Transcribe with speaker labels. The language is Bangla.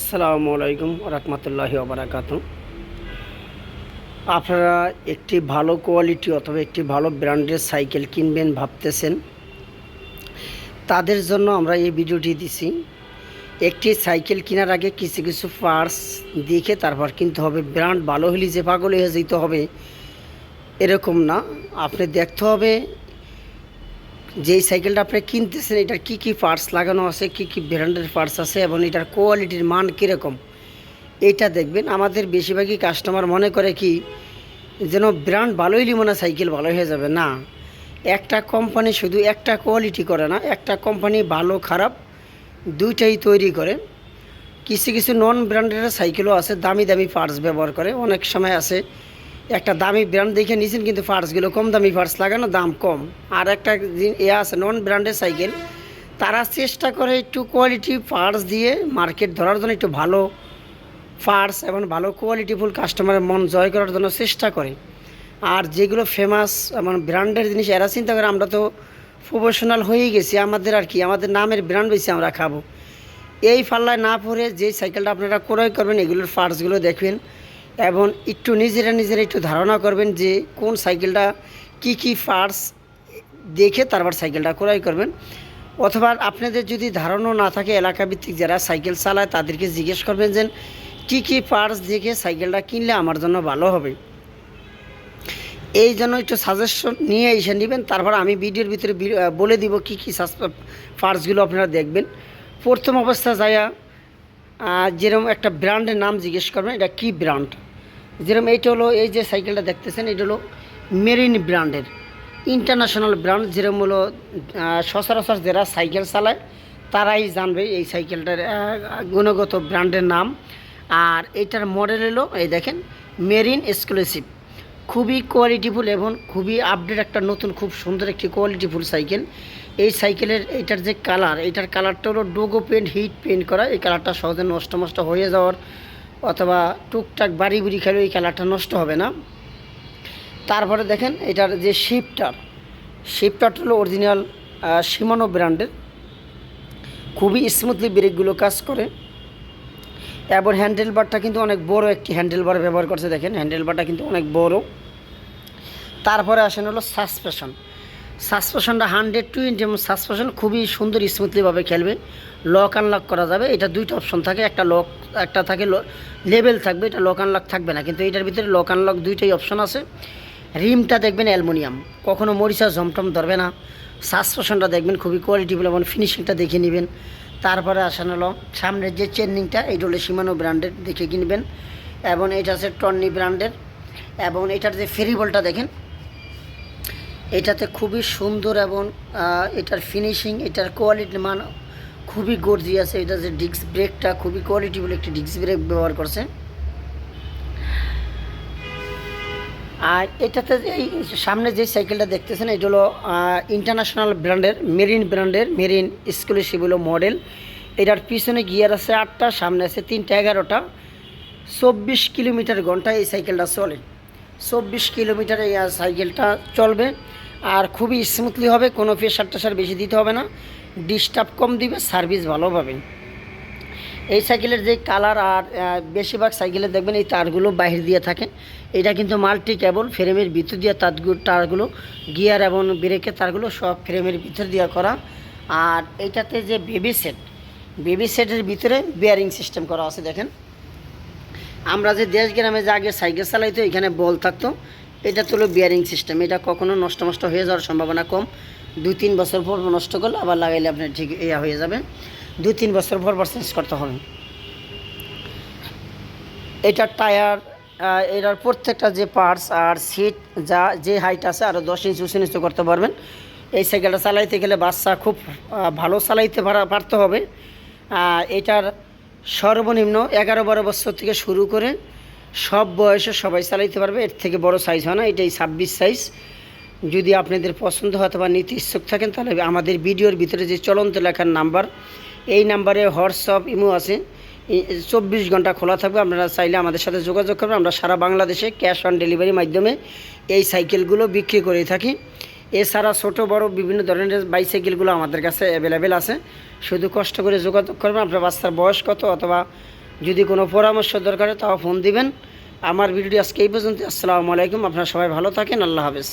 Speaker 1: আসসালামু আলাইকুম রহমতুল্লাহি ওবারাকাতুহু। আপনারা একটি ভালো কোয়ালিটি অথবা একটি ভালো ব্র্যান্ডের সাইকেল কিনবেন ভাবতেছেন, তাদের জন্য আমরা এই ভিডিওটি দিছি। একটি সাইকেল কেনার আগে কিছু কিছু পার্টস দেখে তারপর কিনতে হবে। ব্র্যান্ড ভালো হলে যে পাগল হয়ে যেতে হবে এরকম না। আপনি দেখতে হবে যেই সাইকেলটা আপনি কিনতেছেন এটার কী কী পার্টস লাগানো আছে, কী কী ব্র্যান্ডের পার্টস আছে এবং এটার কোয়ালিটির মান কীরকম এইটা দেখবেন। আমাদের বেশিরভাগই কাস্টমার মনে করে কি যেন ব্র্যান্ড ভালো হইলে মনে হয় সাইকেল ভালো হয়ে যাবে। না, একটা কোম্পানি শুধু একটা কোয়ালিটি করে না, একটা কোম্পানি ভালো খারাপ দুইটাই তৈরি করে। কিছু কিছু নন ব্র্যান্ডের সাইকেলও আছে, দামি দামি পার্টস ব্যবহার করে। অনেক সময় আছে একটা দামি ব্র্যান্ড দেখে নিয়েছেন কিন্তু পার্টসগুলো কম দামি পার্টস লাগানো, দাম কম। আর একটা আছে নন ব্র্যান্ডের সাইকেল, তারা চেষ্টা করে একটু কোয়ালিটি পার্টস দিয়ে মার্কেট ধরার জন্য, একটু ভালো পার্টস এবং ভালো কোয়ালিটিফুল কাস্টমারের মন জয় করার জন্য চেষ্টা করে। আর যেগুলো ফেমাস এবং ব্র্যান্ডের জিনিস এরা চিন্তা করে আমরা তো প্রফেশনাল হয়েই গেছি, আমাদের আর কি, আমাদের নামের ব্র্যান্ড বেশি আমরা খাবো। এই পাল্লায় না পড়ে যে সাইকেলটা আপনারা ক্রয় করবেন এগুলোর পার্টসগুলো দেখবেন এবং একটু নিজেরা একটু ধারণা করবেন যে কোন সাইকেলটা কি কি পার্টস দেখে তারপর সাইকেলটা ক্রয় করবেন। অথবা আপনাদের যদি ধারণা না থাকে, এলাকাভিত্তিক যারা সাইকেল চালায় তাদেরকে জিজ্ঞেস করবেন যে কী কী পার্টস দেখে সাইকেলটা কিনলে আমার জন্য ভালো হবে। এই জন্য একটু সাজেশন নিয়ে এসে নেবেন। তারপর আমি ভিডিওর ভিতরে বলে দিব কী কী পার্টসগুলো আপনারা দেখবেন। প্রথম অবস্থা যাইয়া যেরকম একটা ব্র্যান্ডের নাম জিজ্ঞেস করবেন, এটা কী ব্র্যান্ড। যেরকম এইটা হলো, এই যে সাইকেলটা দেখতেছেন এটা হলো মেরিন ব্র্যান্ডের ইন্টারন্যাশনাল ব্র্যান্ড। যেরকম হলো সচরাচর যারা সাইকেল চালায় তারাই জানবে এই সাইকেলটার গুণগত ব্র্যান্ডের নাম। আর এইটার মডেল হলো এই দেখেন মেরিন এক্সক্লুসিভ, খুবই কোয়ালিটিফুল এবং খুবই আপডেট একটা নতুন খুব সুন্দর একটি কোয়ালিটিফুল সাইকেল। এই সাইকেলের এইটার যে কালার, এইটার কালারটা হলো ডোগো পেন্ট, হিট পেন্ট করা। এই কালারটা সহজে নষ্ট হয়ে যাওয়ার অথবা টুকটাক বাড়ি বুড়ি খেলে এই কালারটা নষ্ট হবে না। তারপরে দেখেন এটার যে শিফটারটা হলো অরিজিনাল শিমানো ব্র্যান্ডের, খুবই স্মুথলি ব্রেকগুলো কাজ করে এবং হ্যান্ডেলবারটা কিন্তু অনেক বড় একটি হ্যান্ডেলবার ব্যবহার করছে। দেখেন হ্যান্ডেলবারটা কিন্তু অনেক বড়। তারপরে আসেন হলো সাসপেনশনটা 120 এবং সাসপেনশন খুবই সুন্দর স্মুথলিভাবে খেলবে। লক আনলক করা যাবে। এটা দুইটা অপশন থাকে, একটা থাকে লেভেল থাকবে, এটা লক আনলক থাকবে না, কিন্তু এটার ভিতরে লক আনলক দুইটাই অপশন আছে। রিমটা দেখবেন অ্যালুমিনিয়াম, কখনো মরিচা ঝমটম ধরবে না। সাসপেনশনটা দেখবেন খুবই কোয়ালিটিফুল এবং ফিনিশিংটা দেখে নেবেন। তারপরে আসেন হলো সামনের যে চেননিংটা, এইটা হলো শিমানো ব্র্যান্ডের, দেখে কিনবেন। এবং এটা আছে টর্নি ব্র্যান্ডের। এবং এটার যে ফেরিবলটা দেখেন, এটাতে খুবই সুন্দর এবং এটার ফিনিশিং, এটার কোয়ালিটির মান খুবই গর্জিয়াস। এটা যে ডিস্ক ব্রেকটা খুবই কোয়ালিটিফুল একটি ডিস্ক ব্রেক ব্যবহার করছে। আর এটাতে এই সামনে যে সাইকেলটা দেখতেছেন এটা হলো ইন্টারন্যাশনাল ব্র্যান্ডের মেরিন এক্সক্লুসিভ হলো মডেল। এটার পিছনে গিয়ার আছে 8টা, সামনে আছে 3টা, 11টা। 24 কিলোমিটার ঘন্টায় এই সাইকেলটা চলে। 24 কিলোমিটার এই সাইকেলটা চলবে আর খুবই স্মুথলি হবে, কোনো প্রেশার টেশার বেশি দিতে হবে না, ডিস্টার্ব কম দিবে, সার্ভিস ভালো পাবে। এই সাইকেলের যে কালার আর বেশিরভাগ সাইকেলে দেখবেন এই তারগুলো বাহির দিয়ে থাকে। এটা কিন্তু মাল্টি কেবল, ফ্রেমের ভিতর দিয়ে তারগুলো গিয়ার এবং ব্রেকের তারগুলো সব ফ্রেমের ভিতর দিয়ে করা। আর এইটাতে যে বেবি সেটের ভিতরে বিয়ারিং সিস্টেম করা আছে। দেখেন আমরা যে দেশ গ্রামে যে আগে সাইকেল চালাইতো এখানে বল থাকতো, এটা তো হলো বিয়ারিং সিস্টেম। এটা কখনো নষ্ট হয়ে যাওয়ার সম্ভাবনা কম। 2-3 বছর পর নষ্ট করলে আবার লাগাইলে আপনার ঠিক হয়ে যাবে। 2-3 বছর পর চেঞ্জ করতে হবে। এটার টায়ার, এটার প্রত্যেকটা যে পার্টস আর সিট যে হাইট আছে আরও 10 ইঞ্চি উঁচু করতে পারবেন। এই সাইকেলটা চালাইতে গেলে বাচ্চা খুব ভালো চালাইতে পারতে হবে। এটার সর্বনিম্ন 11-12 বছর থেকে শুরু করে সব বয়সে সবাই চালাইতে পারবে, এর থেকে বড় সাইজ হয় না। এটাই 26 সাইজ। যদি আপনাদের পছন্দ হয় অথবা নিতে ইচ্ছুক থাকেন তাহলে আমাদের ভিডিওর ভিতরে যে চলন্ত লেখার নাম্বার, এই নাম্বারে হোয়াটসঅ্যাপ ইমো আছে, 24 ঘন্টা খোলা থাকবে। আপনারা চাইলে আমাদের সাথে যোগাযোগ করবেন। আমরা সারা বাংলাদেশে ক্যাশ অন ডেলিভারির মাধ্যমে এই সাইকেলগুলো বিক্রি করে থাকি। এছাড়া ছোটো বড় বিভিন্ন ধরনের বাইসাইকেলগুলো আমাদের কাছে অ্যাভেলেবেল আছে। শুধু কষ্ট করে যোগাযোগ করবেন আপনার বাচ্চার বয়স কত অথবা যদি কোনো পরামর্শ দরকার হয় তাও ফোন দিবেন। আমার ভিডিওটি আজকে এই পর্যন্ত। আসসালামু আলাইকুম। আপনারা সবাই ভালো থাকেন। আল্লাহ হাফেজ।